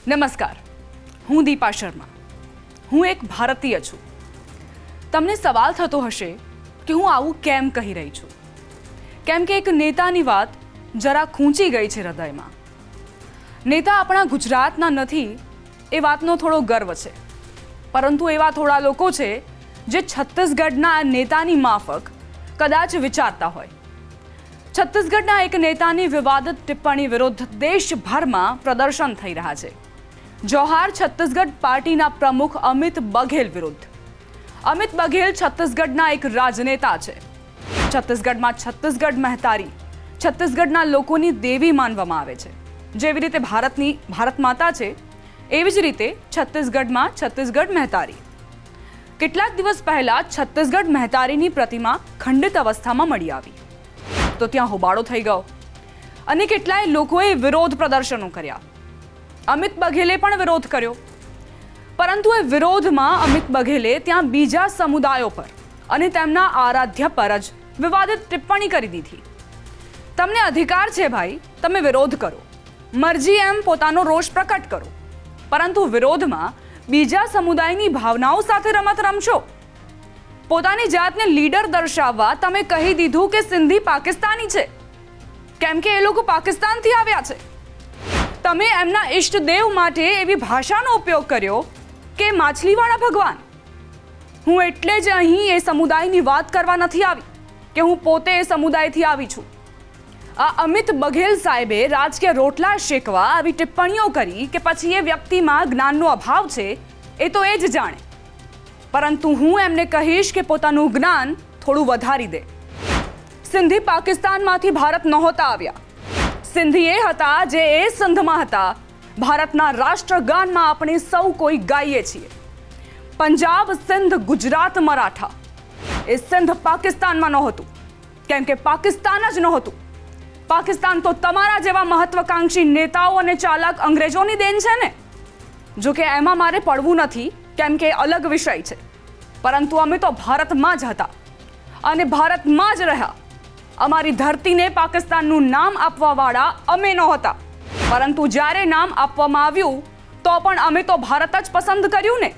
નમસ્કાર, હું દીપા શર્મા. હું એક ભારતીય છું. તમને સવાલ થતો હશે કે હું આવું કેમ કહી રહી છું, કેમ કે એક નેતાની વાત જરા ખૂંચી ગઈ છે હૃદયમાં. નેતા આપણા ગુજરાતના નથી એ વાતનો થોડો ગર્વ છે, પરંતુ એવા થોડા લોકો છે જે છત્તીસગઢના નેતાની માફક કદાચ વિચારતા હોય. છત્તીસગઢના એક નેતાની વિવાદિત ટિપ્પણી વિરુદ્ધ દેશભરમાં પ્રદર્શન થઈ રહ્યા છે. જોહાર છત્તીસગઢ પાર્ટીના પ્રમુખ અમિત બઘેલ વિરુદ્ધ. અમિત બઘેલ છત્તીસગઢના એક રાજનેતા છે. છત્તીસગઢમાં છત્તીસગઢ મહેતારી છત્તીસગઢના લોકોની દેવી માનવામાં આવે છે. જેવી રીતે ભારત માતા છે, એવી જ રીતે છત્તીસગઢમાં છત્તીસગઢ મહેતારી. કેટલાક દિવસ પહેલા છત્તીસગઢ મહેતારીની પ્રતિમા ખંડિત અવસ્થામાં મળી આવી તો ત્યાં હોબાળો થઈ ગયો અને કેટલાય લોકોએ વિરોધ પ્રદર્શનો કર્યા. અમિત બઘેલે પણ વિરોધ કર્યો, પરંતુ એ વિરોધમાં અમિત બઘેલે ત્યાં બીજા સમુદાયો પર અને તેમના આરાધ્ય પર જ વિવાદિત ટિપ્પણી કરી દીધી. તમને અધિકાર છે ભાઈ, તમે વિરોધ કરો, મરજી એમ પોતાનો રોષ પ્રકટ કરો, પરંતુ વિરોધમાં બીજા સમુદાયની ભાવનાઓ સાથે રમત રમશો. પોતાની જાતને લીડર દર્શાવવા તમે કહી દીધું કે સિંધી પાકિસ્તાની છે, કેમ કે એ લોકો પાકિસ્તાનથી આવ્યા છે. તમે એમના ઈષ્ટદેવ માટે એવી ભાષાનો ઉપયોગ કર્યો કે માછલીવાળા ભગવાન. હું એટલે જ અહીં એ સમુદાયની વાત કરવા નથી આવી કે હું પોતે એ સમુદાયથી આવી છું. આ અમિત બઘેલ સાહેબે રાજકીય રોટલા શેકવા આવી ટિપ્પણીઓ કરી કે પછી એ વ્યક્તિમાં જ્ઞાનનો અભાવ છે એ તો એ જ જાણે, પરંતુ હું એમને કહીશ કે પોતાનું જ્ઞાન થોડું વધારી દે. સિંધી પાકિસ્તાનમાંથી ભારત નહોતા આવ્યા. સિંધી એ હતા જે એ સંધમાં હતા. ભારતના રાષ્ટ્રગાનમાં આપણે સૌ કોઈ ગાઈએ છીએ. પંજાબ, સિંધ, ગુજરાત, મરાઠા. એ સિંધ પાકિસ્તાનમાં નહોતું, કેમ કે પાકિસ્તાન જ નહોતું. પાકિસ્તાન તો તમારા જેવા મહત્વકાંક્ષી નેતાઓ અને ચાલાક અંગ્રેજોની દેન છે ને. જો કે એમાં મારે પડવું નથી, કેમ કે અલગ વિષય છે, પરંતુ અમે તો ભારતમાં જ હતા અને ભારતમાં જ રહ્યા. અમારી ધરતીને પાકિસ્તાનનું નામ આપવાવાળા અમે નહોતા, પરંતુ જ્યારે નામ આપવામાં આવ્યું તો પણ અમે તો ભારત જ પસંદ કર્યું ને.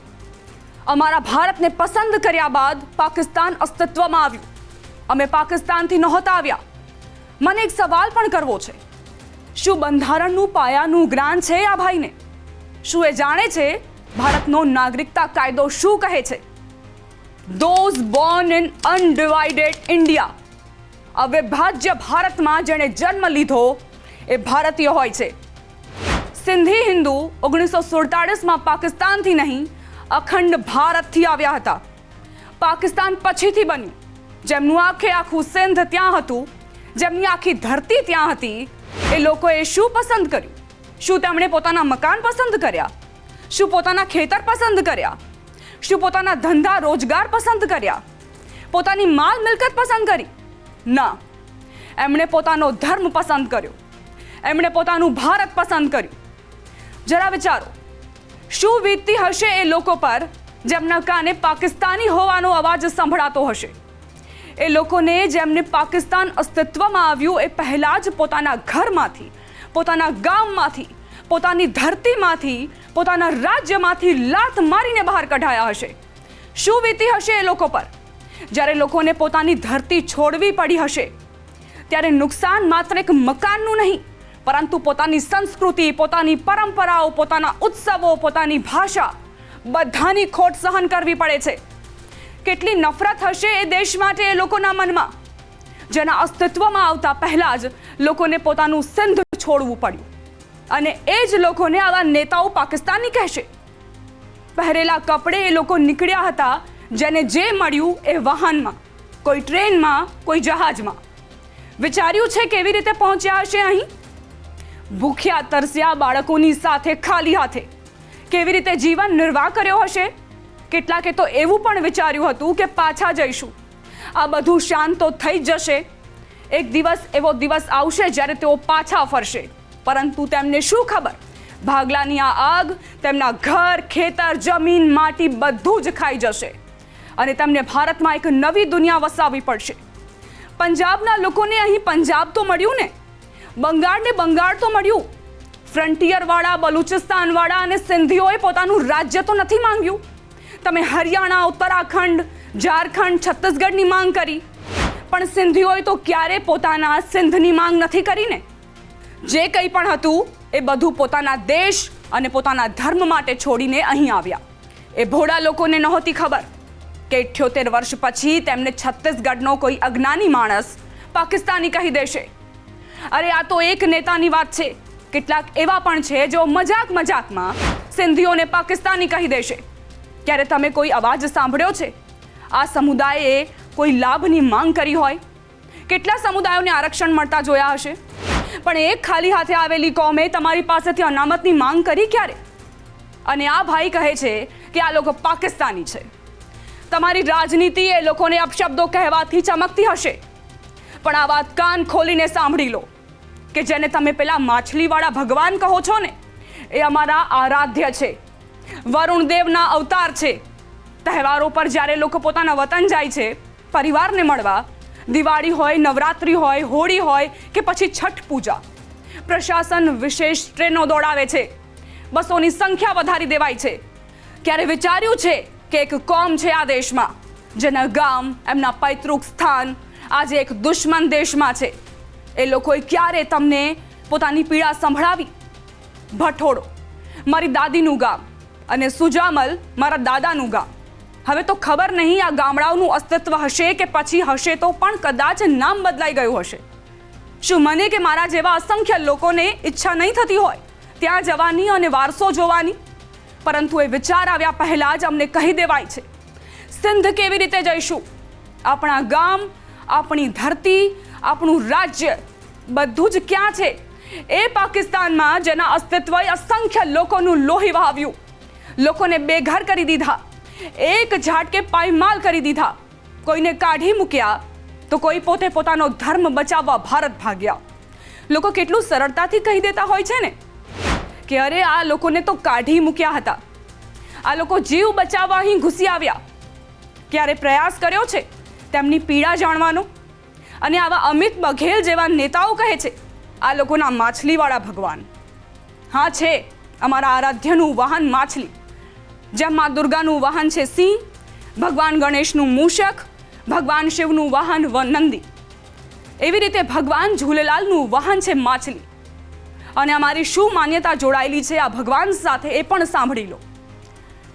અમારા ભારતને પસંદ કર્યા બાદ પાકિસ્તાન અસ્તિત્વમાં આવ્યું. અમે પાકિસ્તાનથી નહોતા આવ્યા. મને એક સવાલ પણ કરવો છે. શું બંધારણનું પાયાનું જ્ઞાન છે આ ભાઈને? શું એ જાણે છે ભારતનો નાગરિકતા કાયદો શું કહે છે? Those born in undivided India, અવિભાજ્ય ભારતમાં જેણે જન્મ લીધો એ ભારતીય હોય છે. સિંધી હિન્દુ 1947માં પાકિસ્તાનથી નહીં, અખંડ ભારતથી આવ્યા હતા. પાકિસ્તાન પછીથી બન્યું. જેમનું આખું સિંધ ત્યાં હતું, જેમની આખી ધરતી ત્યાં હતી, એ લોકોએ શું પસંદ કર્યું? શું તેમણે પોતાના મકાન પસંદ કર્યા? શું પોતાના ખેતર પસંદ કર્યા? શું પોતાના ધંધા રોજગાર પસંદ કર્યા? પોતાની માલ મિલકત પસંદ કરી? ના, એમણે પોતાનો ધર્મ પસંદ કર્યો. એમણે પોતાનું ભારત પસંદ કર્યું. જરા વિચારો, શું વીતતી હશે એ લોકો પર જેમના કાને પાકિસ્તાની હોવાનો અવાજ સંભળાતો હશે? એ લોકોને જેમને પાકિસ્તાન અસ્તિત્વમાં આવ્યું એ પહેલા જ પોતાના ઘરમાંથી, પોતાના ગામમાંથી, પોતાની ધરતીમાંથી, પોતાના રાજ્યમાંથી લાત મારીને બહાર કઢાયા હશે. શું વીતી હશે એ લોકો પર જ્યારે લોકોને પોતાની ધરતી છોડવી પડી હશે? ત્યારે નુકસાન માત્ર એક મકાનનું નહીં, પરંતુ પોતાની સંસ્કૃતિ, પોતાની પરંપરાઓ, પોતાના ઉત્સવો, પોતાની ભાષા, બધાની ખોટ સહન કરવી પડે છે. કેટલી નફરત હશે એ દેશ માટે એ લોકોના મનમાં, જેના અસ્તિત્વમાં આવતા પહેલા જ લોકોને પોતાનું સિંધ છોડવું પડ્યું. અને એ જ લોકોને આવા નેતાઓ પાકિસ્તાની કહેશે. પહેરેલા કપડે એ લોકો નીકળ્યા હતા જેને જે મળ્યું એ વાહનમાં, કોઈ ટ્રેનમાં, કોઈ જહાજમાં. વિચાર્યું છે કેવી રીતે પહોંચ્યા હશે અહીં? ભૂખ્યા તરસ્યા બાળકોની સાથે ખાલી હાથે કેવી રીતે જીવન નિર્વાહ કર્યો હશે? કેટલાકે તો એવું પણ વિચાર્યું હતું કે પાછા જઈશું, આ બધું શાંત તો થઈ જ જશે. એક દિવસ એવો દિવસ આવશે જ્યારે તેઓ પાછા ફરશે, પરંતુ તેમને શું ખબર, ભાગલાની આ આગ તેમના ઘર, ખેતર, જમીન, માટી બધું જ ખાઈ જશે અને તેમને ભારતમાં એક નવી દુનિયા વસાવવી પડશે. પંજાબના લોકોને અહીં પંજાબ તો મળ્યું ને, બંગાળને બંગાળ તો મળ્યું, ફ્રન્ટિયરવાળા, બલુચિસ્તાનવાળા અને સિંધીઓએ પોતાનું રાજ્ય તો નથી માંગ્યું. તમે હરિયાણા, ઉત્તરાખંડ, ઝારખંડ, છત્તીસગઢની માંગ કરી, પણ સિંધીઓએ તો ક્યારે પોતાના સિંધની માંગ નથી કરીને. જે કંઈ પણ હતું એ બધું પોતાના દેશ અને પોતાના ધર્મ માટે છોડીને અહીં આવ્યા. એ ભોળા લોકોને નહોતી ખબર કે 78 વર્ષ પછી તેમને છત્તીસગઢનો કોઈ અજ્ઞાની માણસ પાકિસ્તાની કહી દેશે. અરે આ તો એક નેતાની વાત છે. કેટલાક એવા પણ છે જો મજાકમાં સિંધીઓને પાકિસ્તાની કહી દેશે. ક્યારે તમે કોઈ અવાજ સાંભળ્યો છે આ સમુદાયે કોઈ લાભની માંગ કરી હોય? કેટલા સમુદાયોને આરક્ષણ મળતા જોયા હશે, પણ એક ખાલી હાથે આવેલી કોમે તમારી પાસેથી અનામતની માંગ કરી ક્યારે? અને આ ભાઈ કહે છે કે આ લોકો પાકિસ્તાની છે. તમારી રાજનીતિ એ લોકોને અપશબ્દો કહેવાથી ચમકતી હશે, પણ આ વાત કાન ખોલીને સાંભળી લો કે જેને તમે પેલા માછલીવાળા ભગવાન કહો છો ને, એ અમારા આરાધ્ય છે, વરુણ દેવના અવતાર છે. તહેવારો પર જ્યારે લોકો પોતાના વતન જાય છે પરિવારને મળવા, દિવાળી હોય, નવરાત્રિ હોય, હોળી હોય કે પછી છઠ પૂજા, પ્રશાસન વિશેષ ટ્રેનો દોડાવે છે, બસોની સંખ્યા વધારી દેવાય છે. ક્યારે વિચાર્યું છે કે એક કોમ છે આ દેશમાં જેના ગામ, એમના પૈતૃક સ્થાન આજે એક દુશ્મન દેશમાં છે? એ લોકોએ ક્યારે તમને પોતાની પીડા સંભળાવી? ભઠોડો મારી દાદીનું ગામ અને સુજામલ મારા દાદાનું ગામ. હવે તો ખબર નહીં આ ગામડાઓનું અસ્તિત્વ હશે કે પછી હશે તો પણ કદાચ નામ બદલાઈ ગયું હશે. શું મને કે મારા જેવા અસંખ્ય લોકોને ઈચ્છા નહીં થતી હોય ત્યાં જવાની અને વારસો જોવાની? પરંતુ એ વિચાર આવ્યા પહેલાં જ અમને કહી દેવાય છે સિંધ કેવી રીતે જઈશું? આપણા ગામ, આપણી ધરતી, આપણું રાજ્ય બધું જ ક્યાં છે? એ પાકિસ્તાનમાં જેના અસ્તિત્વએ અસંખ્ય લોકોનું લોહી વહાવ્યું, લોકોને બેઘર કરી દીધા, એક ઝાટકે પાયમાલ કરી દીધા. કોઈને કાઢી મૂક્યા તો કોઈ પોતે પોતાનો ધર્મ બચાવવા ભારત ભાગ્યા. લોકો કેટલું સરળતાથી કહી દેતા હોય છે ને કે અરે આ લોકોને તો કાઢી મૂક્યા હતા, આ લોકો જીવ બચાવવા અહીં ઘૂસી આવ્યા. ક્યારે પ્રયાસ કર્યો છે તેમની પીડા જાણવાનો? અને આવા અમિત બઘેલ જેવા નેતાઓ કહે છે આ લોકોના માછલીવાળા ભગવાન. હા છે, અમારા આરાધ્યનું વાહન માછલી. જેમ મા દુર્ગાનું વાહન છે સિંહ, ભગવાન ગણેશનું મૂષક, ભગવાન શિવનું વાહન નંદી, એવી રીતે ભગવાન ઝૂલેલાલનું વાહન છે માછલી. અને અમારી શું માન્યતા જોડાયેલી છે આ ભગવાન સાથે એ પણ સાંભળી લો.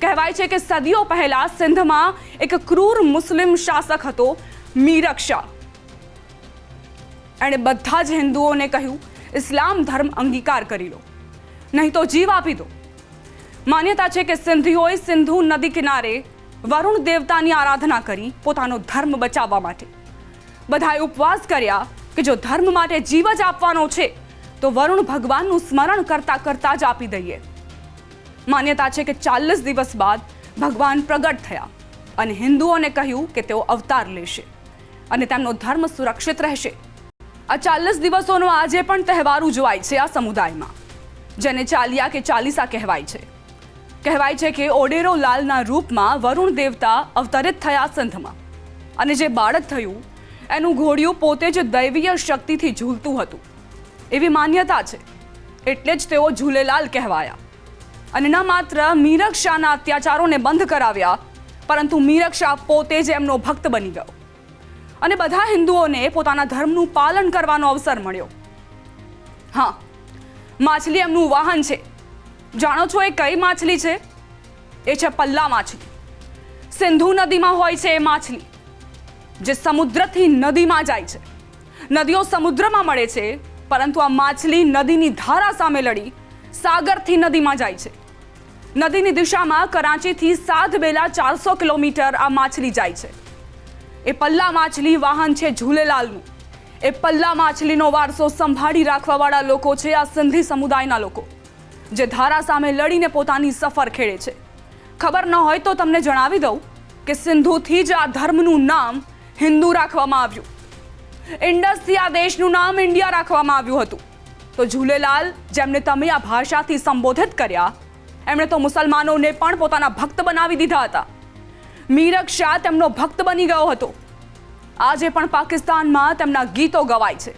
કહેવાય છે કે સદીઓ પહેલા સિંધમાં એક ક્રૂર મુસ્લિમ શાસક હતો મીરક શાહ. એણે બધા જ હિન્દુઓને કહ્યું ઇસ્લામ ધર્મ અંગીકાર કરી લો, નહીં તો જીવ આપી દો. માન્યતા છે કે સિંધીઓએ સિંધુ નદી કિનારે વરુણ દેવતાની આરાધના કરી પોતાનો ધર્મ બચાવવા માટે. બધાએ ઉપવાસ કર્યા કે જો ધર્મ માટે જીવ જ આપવાનો છે તો વરુણ ભગવાનનું સ્મરણ કરતા કરતા જ આપી દઈએ. માન્યતા છે કે 40 દિવસ બાદ ભગવાન પ્રગટ થયા અને હિન્દુઓને કહ્યું કે તેઓ અવતાર લેશે અને તેમનો ધર્મ સુરક્ષિત રહેશે. આ 40 દિવસોનો આજે પણ તહેવાર ઉજવાય છે આ સમુદાયમાં, જેને ચાલિયા કે ચાલીસા કહેવાય છે. કહેવાય છે કે ઓડેરો લાલના રૂપમાં વરુણ દેવતા અવતરિત થયા સિંધમાં, અને જે બાળક થયું એનું ઘોડિયું પોતે જ દૈવીય શક્તિથી ઝૂલતું હતું એવી માન્યતા છે. એટલે જ તેઓ ઝૂલેલાલ કહેવાયા. અને ન માત્ર મીરક શાહના અત્યાચારોને બંધ કરાવ્યા, પરંતુ મીરક શાહ પોતે જ એમનો ભક્ત બની ગયો અને બધા હિન્દુઓને પોતાના ધર્મનું પાલન કરવાનો અવસર મળ્યો. હા, માછલી એમનું વાહન છે. જાણો છો એ કઈ માછલી છે? એ છે પલ્લા માછલી. સિંધુ નદીમાં હોય છે એ માછલી જે સમુદ્રથી નદીમાં જાય છે. નદીઓ સમુદ્રમાં મળે છે, પરંતુ આ માછલી નદીની ધારા સામે લડી સાગરથી નદીમાં જાય છે. નદીની દિશામાં કરાંચીથી સાધબેલા 400 કિલોમીટર આ માછલી જાય છે. એ પલ્લા માછલી વાહન છે ઝૂલેલાલનું. એ પલ્લા માછલીનો વારસો સંભાળી રાખવાવાળા લોકો છે આ સિંધી સમુદાયના લોકો, જે ધારા સામે લડીને પોતાની સફર ખેડે છે. ખબર ન હોય તો તમને જણાવી દઉં કે સિંધુથી જ આ ધર્મનું નામ હિન્દુ રાખવામાં આવ્યું. ઇન્ડસથી આ દેશનું નામ ઇન્ડિયા રાખવામાં આવ્યું હતું. તો ઝૂલેલાલ, જેમને તમે આ ભાષાથી સંબોધિત કર્યા, એમણે તો મુસલમાનોને પણ પોતાના ભક્ત બનાવી દીધા હતા. મીરક શાહ તેમનો ભક્ત બની ગયો હતો. આજે પણ પાકિસ્તાનમાં તેમના ગીતો ગવાય છે.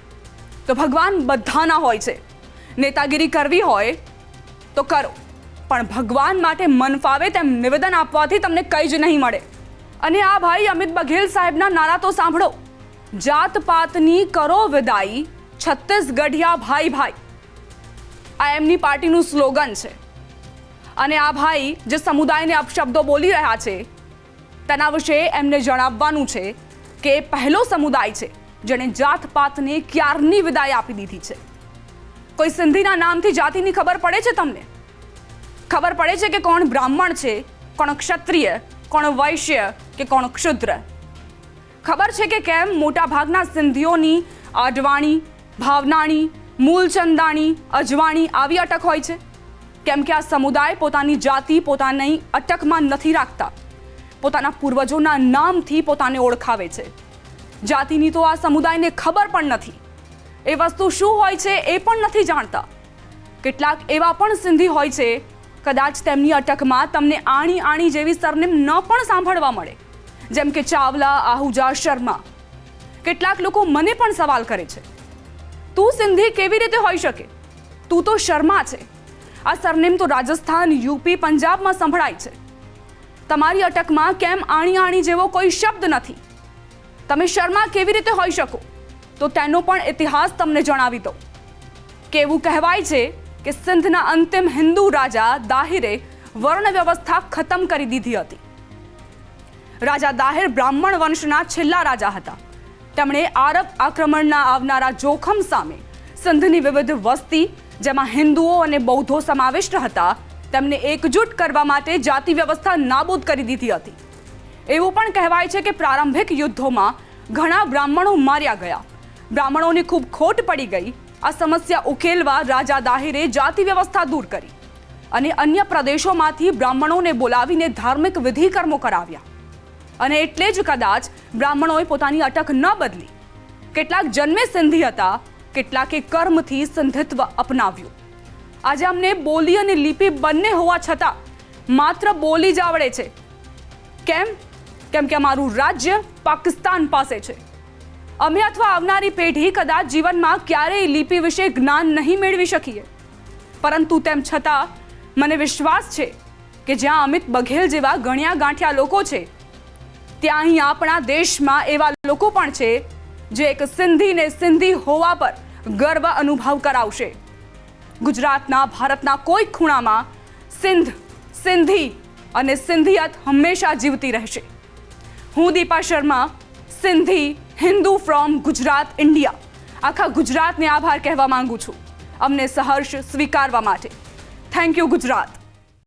તો ભગવાન બધાના હોય છે. નેતાગીરી કરવી હોય તો કરો, પણ ભગવાન માટે મન ફાવે તેમ નિવેદન આપવાથી તમને કંઈ જ નહીં મળે. અને આ ભાઈ અમિત બઘેલ સાહેબના નારા તો સાંભળો, જાત પાતની કરો વિદાઈ, છત્તીસગઢિયા ભાઈ ભાઈ. આ એમની પાર્ટીનું સ્લોગન છે. અને આ ભાઈ જે સમુદાયને અપશબ્દો બોલી રહ્યા છે તેના વિશે એમને જણાવવાનું છે કે એ પહેલો સમુદાય છે જેણે જાત પાતને ક્યારની વિદાય આપી દીધી છે. કોઈ સિંધીના નામથી જાતિની ખબર પડે છે તમને? ખબર પડે છે કે કોણ બ્રાહ્મણ છે, કોણ ક્ષત્રિય, કોણ વૈશ્ય કે કોણ ક્ષુદ્ર? ખબર છે કે કેમ મોટા ભાગના સિંધીઓની આડવાણી, ભાવનાણી, મૂલચંદાણી, અજવાણી આવી અટક હોય છે? કેમ કે આ સમુદાય પોતાની જાતિ પોતાની અટકમાં નથી રાખતા, પોતાના પૂર્વજોના નામથી પોતાને ઓળખાવે છે. જાતિની તો આ સમુદાયને ખબર પણ નથી. એ વસ્તુ શું હોય છે એ પણ નથી જાણતા. કેટલાક એવા પણ સિંધી હોય છે કદાચ તેમની અટકમાં તમને આણી આણી જેવી સરનેમ ન પણ સાંભળવા મળે, જેમ કે ચાવલા, આહુજા, શર્મા. કેટલાક લોકો મને પણ સવાલ કરે છે, તું સિંધી કેવી રીતે હોઈ શકે? તું તો શર્મા છે. આ સરનેમ તો રાજસ્થાન, યુપી, પંજાબમાં સંભળાય છે. તમારી અટકમાં કેમ આણી આણી જેવો કોઈ શબ્દ નથી? તમે શર્મા કેવી રીતે હોઈ શકો? તો તેનો પણ ઇતિહાસ તમને જણાવી દઉં. કેવું કહેવાય છે કે સિંધના અંતિમ હિન્દુ રાજા દાહિરે વર્ણ વ્યવસ્થા ખતમ કરી દીધી હતી. રાજા દાહિર બ્રાહ્મણ વંશના છેલ્લા રાજા હતા. તેમણે આરબ આક્રમણના આવનારા જોખમ સામે સિંધની વિવિધ વસ્તી, જેમાં હિન્દુઓ અને બૌદ્ધો સમાવિષ્ટ હતા, તેમને એકજૂટ કરવા માટે જાતિ વ્યવસ્થા નાબૂદ કરી દીધી હતી. એવું પણ કહેવાય છે કે પ્રારંભિક યુદ્ધોમાં ઘણા બ્રાહ્મણો માર્યા ગયા. બ્રાહ્મણોની ખૂબ ખોટ પડી ગઈ. આ સમસ્યા ઉકેલવા રાજા દાહિરે જાતિ વ્યવસ્થા દૂર કરી અને અન્ય પ્રદેશોમાંથી બ્રાહ્મણોને બોલાવીને ધાર્મિક વિધિ કર્મો કરાવ્યા. અને એટલે જ કદાચ બ્રાહ્મણોએ પોતાની અટક ન બદલી. કેટલાક જન્મે સિંધી હતા, કેટલાકે કર્મથી સિંધિત્વ અપનાવ્યું. આજે અમને બોલી અને લિપિ બંને હોવા છતાં માત્ર બોલી જ આવડે છે. કેમ? કેમ કે અમારું રાજ્ય પાકિસ્તાન પાસે છે. અમે અથવા આવનારી પેઢી કદાચ જીવનમાં ક્યારેય લિપિ વિશે જ્ઞાન નહીં મેળવી શકીએ. પરંતુ તેમ છતાં મને વિશ્વાસ છે કે જ્યાં અમિત બઘેલ જેવા ગણ્યા ગાંઠ્યા લોકો છે, ત્યાં અહીં આપણા દેશમાં એવા લોકો પણ છે જે એક સિંધીને સિંધી હોવા પર ગર્વ અનુભવ કરાવશે. ગુજરાતના, ભારતના કોઈ ખૂણામાં સિંધ, સિંધી અને સિંધિયત હંમેશા જીવતી રહેશે. હું દીપા શર્મા, સિંધી હિન્દુ ફ્રોમ ગુજરાત, ઇન્ડિયા. આખા ગુજરાતને આભાર કહેવા માંગુ છું અમને સહર્ષ સ્વીકારવા માટે. Thank you Gujarat.